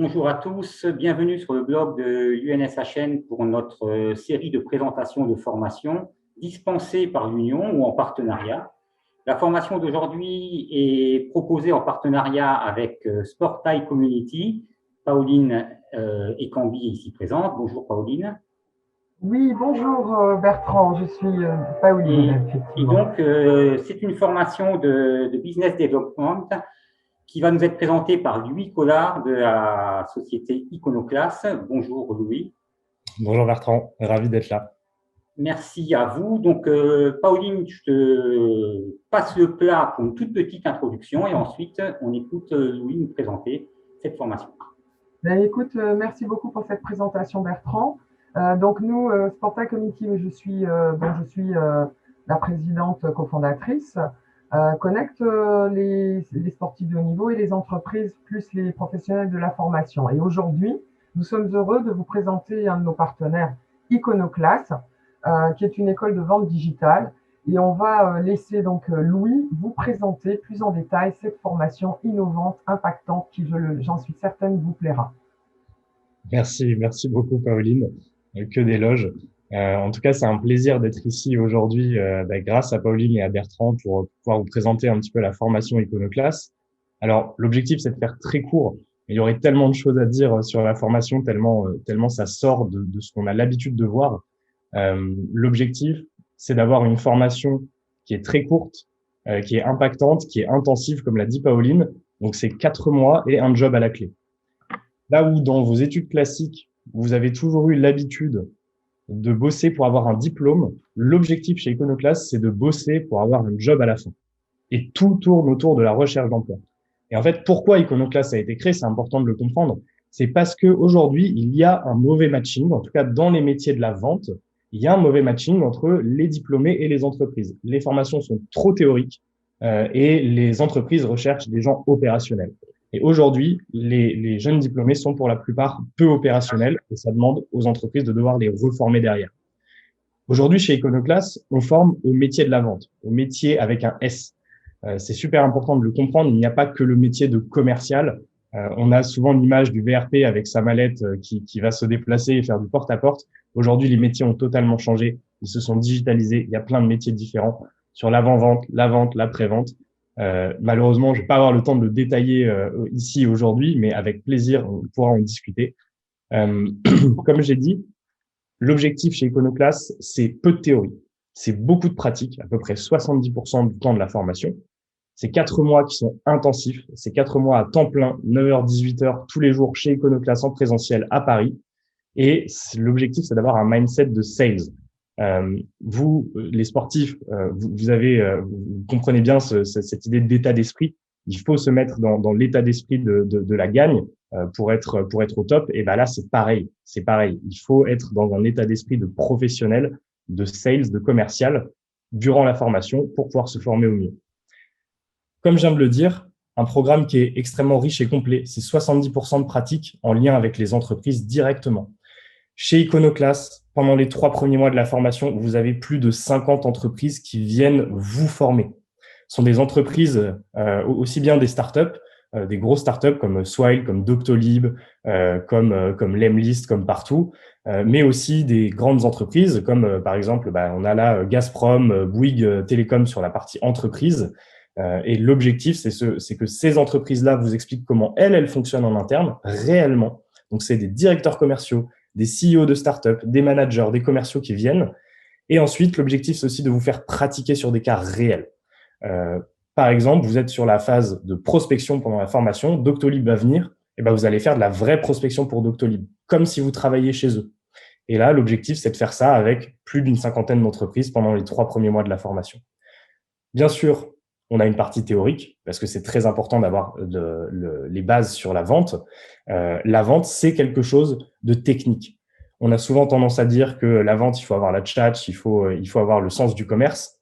Bonjour à tous, bienvenue sur le blog de l'UNSHN pour notre série de présentations de formations dispensées par l'Union ou en partenariat. La formation d'aujourd'hui est proposée en partenariat avec Sportail Community. Pauline Ekambi est ici présente. Bonjour Pauline. Oui, bonjour Bertrand, je suis Pauline, Et effectivement. donc, c'est une formation de business development qui va nous être présentée par Louis Collard de la société Iconoclast. Bonjour Louis. Bonjour Bertrand, ravi d'être là. Merci à vous. Donc, Pauline, je te passe le plat pour une toute petite introduction et ensuite, on écoute Louis nous présenter cette formation. Écoute, merci beaucoup pour cette présentation, Bertrand. Donc, nous, Sportail Community, je suis la présidente cofondatrice, connecte les sportifs de haut niveau et les entreprises, plus les professionnels de la formation. Et aujourd'hui, nous sommes heureux de vous présenter un de nos partenaires, Iconoclast, qui est une école de vente digitale. Et on va laisser donc Louis vous présenter plus en détail cette formation innovante, impactante, qui, j'en suis certaine, vous plaira. Merci beaucoup Pauline, que d'éloges. En tout cas, c'est un plaisir d'être ici aujourd'hui grâce à Pauline et à Bertrand pour pouvoir vous présenter un petit peu la formation Iconoclast. Alors, l'objectif, c'est de faire très court. Il y aurait tellement de choses à dire sur la formation, tellement ça sort de ce qu'on a l'habitude de voir. L'objectif, c'est d'avoir une formation qui est très courte, qui est impactante, qui est intensive, comme l'a dit Pauline. Donc, c'est 4 mois et un job à la clé. Là où dans vos études classiques, vous avez toujours eu l'habitude de bosser pour avoir un diplôme, l'objectif chez Iconoclast, c'est de bosser pour avoir un job à la fin. Et tout tourne autour de la recherche d'emploi. Et en fait, pourquoi Iconoclast a été créé, c'est important de le comprendre. C'est parce que aujourd'hui, il y a un mauvais matching, en tout cas dans les métiers de la vente, il y a un mauvais matching entre les diplômés et les entreprises. Les formations sont trop théoriques et les entreprises recherchent des gens opérationnels. Et aujourd'hui, les jeunes diplômés sont pour la plupart peu opérationnels et ça demande aux entreprises de devoir les reformer derrière. Aujourd'hui, chez Iconoclast, on forme au métier de la vente, au métier avec un S. C'est super important de le comprendre. Il n'y a pas que le métier de commercial. On a souvent l'image du VRP avec sa mallette qui va se déplacer et faire du porte-à-porte. Aujourd'hui, les métiers ont totalement changé. Ils se sont digitalisés. Il y a plein de métiers différents sur l'avant-vente, la vente, l'après-vente. Malheureusement, je vais pas avoir le temps de le détailler ici aujourd'hui, mais avec plaisir, on pourra en discuter. Comme j'ai dit, l'objectif chez Iconoclast, c'est peu de théorie. C'est beaucoup de pratique, à peu près 70% du temps de la formation. C'est 4 mois qui sont intensifs. C'est 4 mois à temps plein, 9h, 18h, tous les jours chez Iconoclast en présentiel à Paris. Et l'objectif, c'est d'avoir un mindset de sales. Vous, les sportifs, vous comprenez bien cette idée d'état d'esprit. Il faut se mettre dans l'état d'esprit de la gagne pour être au top. Et ben là, c'est pareil. Il faut être dans un état d'esprit de professionnel, de sales, de commercial durant la formation pour pouvoir se former au mieux. Comme je viens de le dire, un programme qui est extrêmement riche et complet. C'est 70% de pratique en lien avec les entreprises directement. Chez Iconoclast, pendant les 3 premiers mois de la formation, vous avez plus de 50 entreprises qui viennent vous former. Ce sont des entreprises, aussi bien des startups, des grosses startups comme Swile, comme Doctolib, comme Lemlist, comme partout, mais aussi des grandes entreprises comme par exemple, on a là Gazprom, Bouygues Télécom sur la partie entreprise. Et l'objectif, c'est que ces entreprises-là vous expliquent comment elles fonctionnent en interne, réellement. Donc, c'est des directeurs commerciaux, des CEO de start-up, des managers, des commerciaux qui viennent. Et ensuite, l'objectif, c'est aussi de vous faire pratiquer sur des cas réels. Par exemple, vous êtes sur la phase de prospection pendant la formation, Doctolib va venir, et vous allez faire de la vraie prospection pour Doctolib, comme si vous travailliez chez eux. Et là, l'objectif, c'est de faire ça avec plus d'une 50aine d'entreprises pendant les 3 premiers mois de la formation. Bien sûr, on a une partie théorique, parce que c'est très important d'avoir les bases sur la vente. La vente, c'est quelque chose de technique. On a souvent tendance à dire que la vente, il faut avoir la tchatch, il faut avoir le sens du commerce.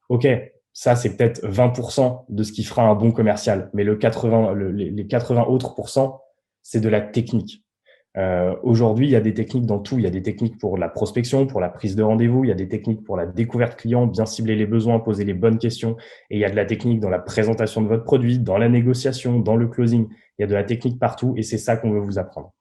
OK, ça, c'est peut-être 20% de ce qui fera un bon commercial. Mais les 80 autres pourcents, c'est de la technique. Aujourd'hui, il y a des techniques dans tout. Il y a des techniques pour la prospection, pour la prise de rendez-vous. Il y a des techniques pour la découverte client, bien cibler les besoins, poser les bonnes questions. Et il y a de la technique dans la présentation de votre produit, dans la négociation, dans le closing. il y a de la technique partout et c'est ça qu'on veut vous apprendre.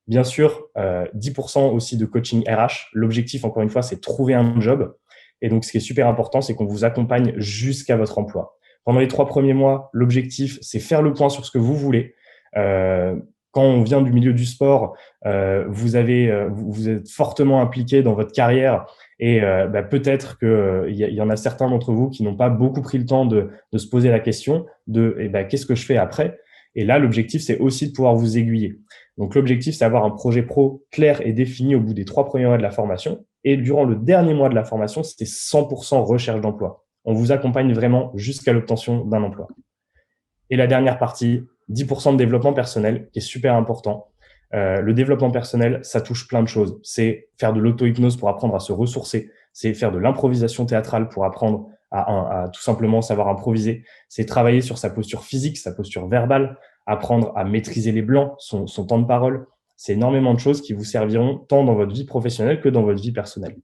Bien sûr, 10% aussi de coaching RH. L'objectif, encore une fois, c'est de trouver un job. Et donc, ce qui est super important, c'est qu'on vous accompagne jusqu'à votre emploi. Pendant les 3 premiers mois, l'objectif, c'est faire le point sur ce que vous voulez. Quand on vient du milieu du sport, vous êtes fortement impliqué dans votre carrière et peut-être qu'il y en a certains d'entre vous qui n'ont pas beaucoup pris le temps de se poser la question de qu'est-ce que je fais après? Et là, l'objectif, c'est aussi de pouvoir vous aiguiller. Donc, l'objectif, c'est d'avoir un projet pro clair et défini au bout des 3 premiers mois de la formation. Et durant le dernier mois de la formation, c'était 100% recherche d'emploi. On vous accompagne vraiment jusqu'à l'obtention d'un emploi. Et la dernière partie, 10% de développement personnel, qui est super important. Le développement personnel, ça touche plein de choses. C'est faire de l'auto-hypnose pour apprendre à se ressourcer. C'est faire de l'improvisation théâtrale pour apprendre à tout simplement savoir improviser. C'est travailler sur sa posture physique, sa posture verbale, apprendre à maîtriser les blancs, son temps de parole. C'est énormément de choses qui vous serviront tant dans votre vie professionnelle que dans votre vie personnelle.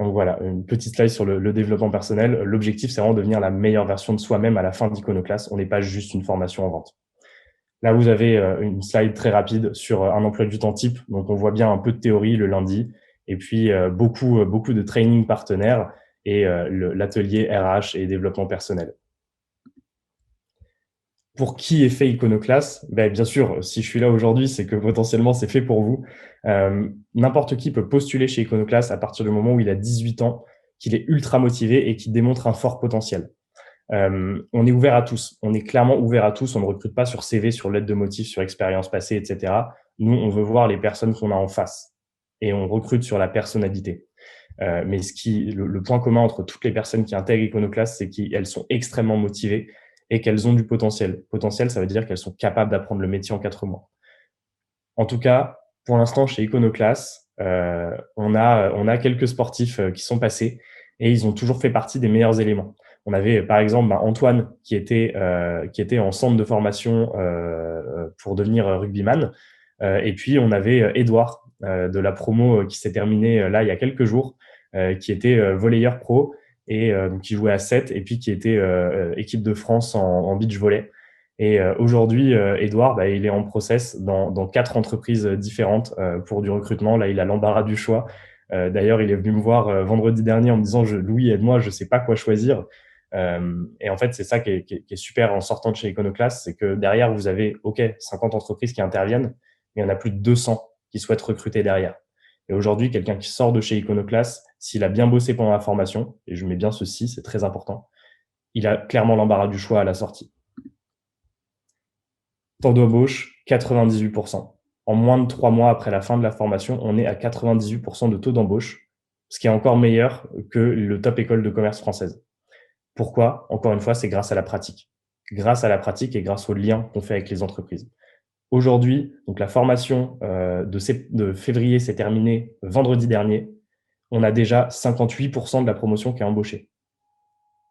Donc voilà, une petite slide sur le développement personnel. L'objectif, c'est vraiment de devenir la meilleure version de soi-même à la fin d'Iconoclass. On n'est pas juste une formation en vente. Là, vous avez une slide très rapide sur un emploi du temps type. Donc, on voit bien un peu de théorie le lundi et puis beaucoup de training partenaires et l'atelier RH et développement personnel. Pour qui est fait Iconoclass? Bien sûr, si je suis là aujourd'hui, c'est que potentiellement, c'est fait pour vous. N'importe qui peut postuler chez Iconoclass à partir du moment où il a 18 ans, qu'il est ultra motivé et qu'il démontre un fort potentiel. On est ouvert à tous. On est clairement ouvert à tous. On ne recrute pas sur CV, sur lettre de motif, sur expérience passée, etc. Nous, on veut voir les personnes qu'on a en face et on recrute sur la personnalité. Mais le point commun entre toutes les personnes qui intègrent Iconoclass, c'est qu'elles sont extrêmement motivées et qu'elles ont du potentiel. Potentiel, ça veut dire qu'elles sont capables d'apprendre le métier en 4 mois. En tout cas, pour l'instant, chez Iconoclass, on a quelques sportifs qui sont passés et ils ont toujours fait partie des meilleurs éléments. On avait par exemple Antoine qui était en centre de formation pour devenir rugbyman. Et puis on avait Edouard de la promo qui s'est terminée là il y a quelques jours, qui était volleyeur pro et donc qui jouait à 7 et puis qui était équipe de France en beach volley. Et aujourd'hui, Edouard, il est en process dans 4 entreprises différentes pour du recrutement. Là, il a l'embarras du choix. D'ailleurs, il est venu me voir vendredi dernier en me disant Louis, aide-moi, je sais pas quoi choisir. Et en fait, c'est ça qui est super en sortant de chez Iconoclass, c'est que derrière, vous avez 50 entreprises qui interviennent, mais il y en a plus de 200 qui souhaitent recruter derrière. Et aujourd'hui, quelqu'un qui sort de chez Iconoclass, s'il a bien bossé pendant la formation, et je mets bien ceci, c'est très important, il a clairement l'embarras du choix à la sortie. Taux d'embauche, 98%. En moins de 3 mois après la fin de la formation, on est à 98% de taux d'embauche, ce qui est encore meilleur que le top école de commerce française. Pourquoi? Encore une fois, c'est grâce à la pratique. Grâce à la pratique et grâce aux liens qu'on fait avec les entreprises. Aujourd'hui, donc la formation de février s'est terminée vendredi dernier. On a déjà 58% de la promotion qui est embauchée,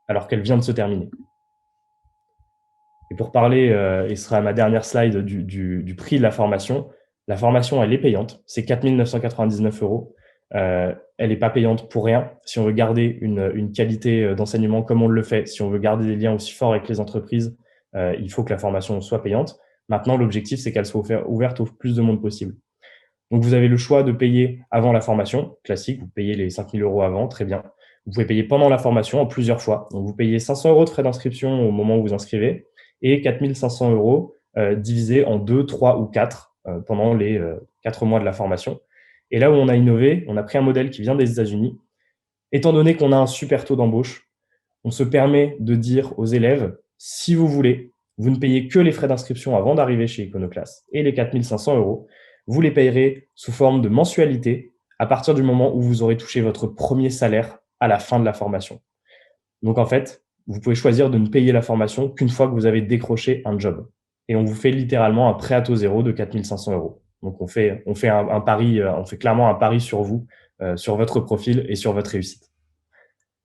alors qu'elle vient de se terminer. Et pour parler, et ce sera ma dernière slide du prix de la formation, elle est payante, c'est 4 999 €. Elle n'est pas payante pour rien. Si on veut garder une qualité d'enseignement comme on le fait, si on veut garder des liens aussi forts avec les entreprises, il faut que la formation soit payante. Maintenant, l'objectif, c'est qu'elle soit ouverte au plus de monde possible. Donc, vous avez le choix de payer avant la formation, classique, vous payez les 5 000 € avant, très bien. Vous pouvez payer pendant la formation en plusieurs fois. Donc, vous payez 500 € de frais d'inscription au moment où vous inscrivez et 4 500 € divisé en 2, 3 ou 4 pendant les 4 mois de la formation. Et là où on a innové, on a pris un modèle qui vient des États-Unis. Étant donné qu'on a un super taux d'embauche, on se permet de dire aux élèves, si vous voulez, vous ne payez que les frais d'inscription avant d'arriver chez Iconoclass et les 4 500 €, vous les payerez sous forme de mensualité à partir du moment où vous aurez touché votre premier salaire à la fin de la formation. Donc en fait, vous pouvez choisir de ne payer la formation qu'une fois que vous avez décroché un job. Et on vous fait littéralement un prêt à taux zéro de 4 500 €. Donc on fait un pari, on fait clairement un pari sur vous, sur votre profil et sur votre réussite.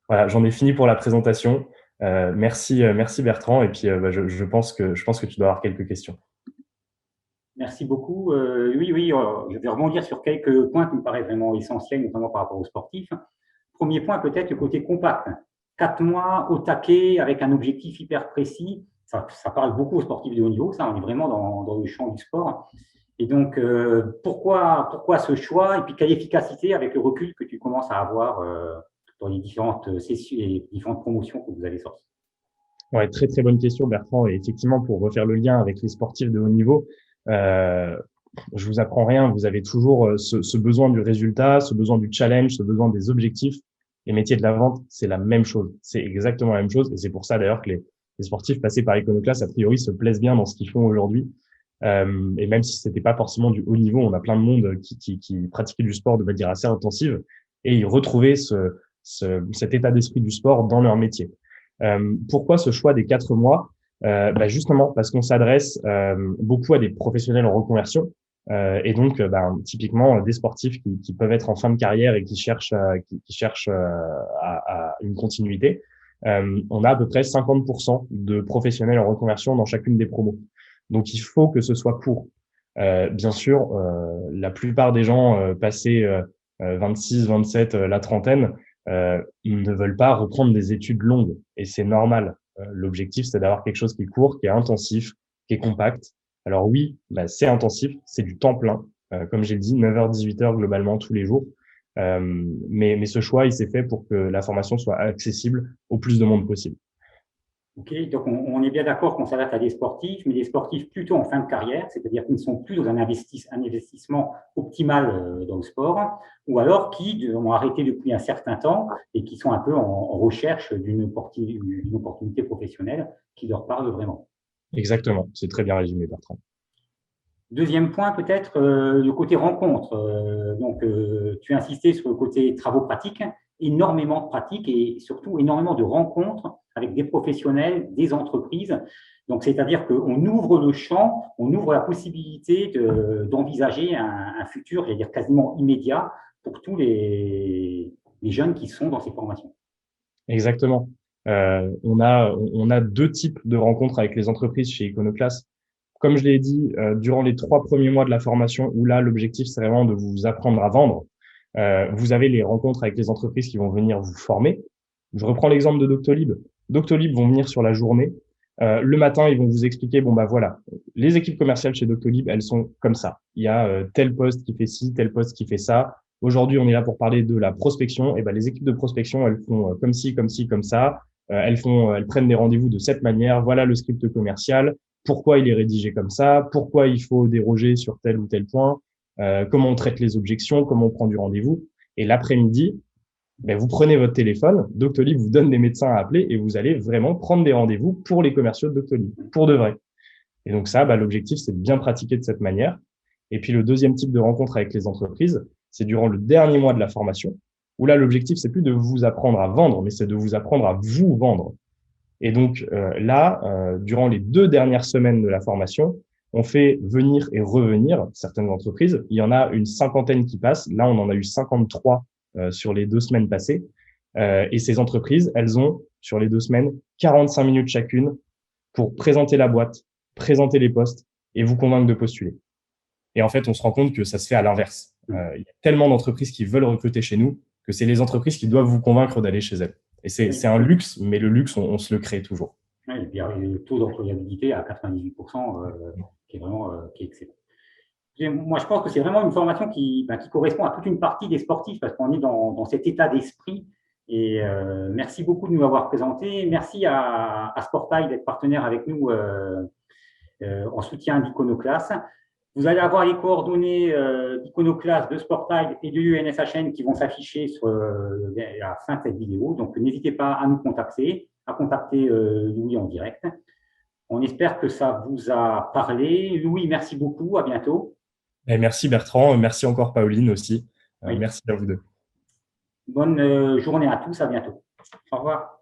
Voilà, j'en ai fini pour la présentation. Merci Bertrand. Et puis je pense que tu dois avoir quelques questions. Merci beaucoup. Oui, je vais rebondir sur quelques points qui me paraissent vraiment essentiels, notamment par rapport aux sportifs. Premier point, peut-être le côté compact. 4 mois au taquet avec un objectif hyper précis. ça parle beaucoup aux sportifs de haut niveau, ça, on est vraiment dans le champ du sport. Et donc, pourquoi ce choix et puis quelle efficacité avec le recul que tu commences à avoir dans les différentes sessions et différentes promotions que vous avez sorties? Ouais, très très bonne question, Bertrand. Et effectivement, pour refaire le lien avec les sportifs de haut niveau, euh, je vous apprends rien. Vous avez toujours ce besoin du résultat, ce besoin du challenge, ce besoin des objectifs. Les métiers de la vente, c'est la même chose. C'est exactement la même chose. Et c'est pour ça d'ailleurs que les sportifs passés par Iconoclast, a priori, se plaisent bien dans ce qu'ils font aujourd'hui. Et même si c'était pas forcément du haut niveau, on a plein de monde qui pratiquait du sport de manière assez intensive et ils retrouvaient cet état d'esprit du sport dans leur métier. Pourquoi ce choix des 4 mois? Justement parce qu'on s'adresse beaucoup à des professionnels en reconversion et donc typiquement des sportifs qui peuvent être en fin de carrière et qui cherchent à une continuité. On a à peu près 50% de professionnels en reconversion dans chacune des promos. Donc il faut que ce soit court. Bien sûr, la plupart des gens passés 26, 27, la trentaine, ils ne veulent pas reprendre des études longues et c'est normal. L'objectif, c'est d'avoir quelque chose qui est court, qui est intensif, qui est compact. Alors oui, c'est intensif, c'est du temps plein, comme j'ai dit, 9h, 18h globalement tous les jours. Mais ce choix, il s'est fait pour que la formation soit accessible au plus de monde possible. Ok, donc on est bien d'accord qu'on s'adresse à des sportifs, mais des sportifs plutôt en fin de carrière, c'est-à-dire qui ne sont plus dans un investissement optimal dans le sport, ou alors qui ont arrêté depuis un certain temps et qui sont un peu en recherche d'une opportunité professionnelle qui leur parle vraiment. Exactement, c'est très bien résumé, Bertrand. Deuxième point, peut-être le côté rencontre. Tu as insisté sur le côté travaux pratiques, énormément de pratiques et surtout énormément de rencontres avec des professionnels, des entreprises. Donc, c'est-à-dire qu'on ouvre le champ, on ouvre la possibilité d'envisager un futur, j'allais dire quasiment immédiat, pour tous les jeunes qui sont dans ces formations. Exactement. On a 2 types de rencontres avec les entreprises chez Iconoclast. Comme je l'ai dit, durant les 3 premiers mois de la formation, où là, l'objectif, c'est vraiment de vous apprendre à vendre, vous avez les rencontres avec les entreprises qui vont venir vous former. Je reprends l'exemple de Doctolib. Doctolib vont venir sur la journée. Le matin, ils vont vous expliquer, voilà, les équipes commerciales chez Doctolib, elles sont comme ça. Il y a tel poste qui fait ci, tel poste qui fait ça. Aujourd'hui, on est là pour parler de la prospection. Et les équipes de prospection, elles font comme ci, comme ci, comme ça. Elles prennent des rendez-vous de cette manière. Voilà le script commercial. Pourquoi il est rédigé comme ça? Pourquoi il faut déroger sur tel ou tel point? Comment on traite les objections? Comment on prend du rendez-vous? Et l'après-midi, vous prenez votre téléphone, Doctolib vous donne des médecins à appeler et vous allez vraiment prendre des rendez-vous pour les commerciaux de Doctolib, pour de vrai. Et donc ça, l'objectif, c'est de bien pratiquer de cette manière. Et puis le deuxième type de rencontre avec les entreprises, c'est durant le dernier mois de la formation, où là, l'objectif, c'est plus de vous apprendre à vendre, mais c'est de vous apprendre à vous vendre. Et donc durant les 2 dernières semaines de la formation, on fait venir et revenir certaines entreprises. Il y en a une 50aine qui passent. Là, on en a eu 53 sur les 2 semaines passées. Et ces entreprises, elles ont, sur les 2 semaines, 45 minutes chacune pour présenter la boîte, présenter les postes et vous convaincre de postuler. Et en fait, on se rend compte que ça se fait à l'inverse. Il y a tellement d'entreprises qui veulent recruter chez nous que c'est les entreprises qui doivent vous convaincre d'aller chez elles. Et c'est un luxe, mais le luxe, on se le crée toujours. Oui, et puis il y a le taux d'employabilité à 98%, qui est vraiment qui est excellent. Moi, je pense que c'est vraiment une formation qui correspond à toute une partie des sportifs parce qu'on est dans cet état d'esprit. Et merci beaucoup de nous avoir présenté. Merci à Sportail d'être partenaire avec nous en soutien d'Iconoclast. Vous allez avoir les coordonnées d'Iconoclast, de Sportail et de UNSHN qui vont s'afficher sur la fin de cette vidéo. Donc, n'hésitez pas à nous contacter, Louis en direct. On espère que ça vous a parlé. Louis, merci beaucoup. À bientôt. Et merci Bertrand. Merci encore Pauline aussi. Oui. Merci à vous deux. Bonne journée à tous. À bientôt. Au revoir.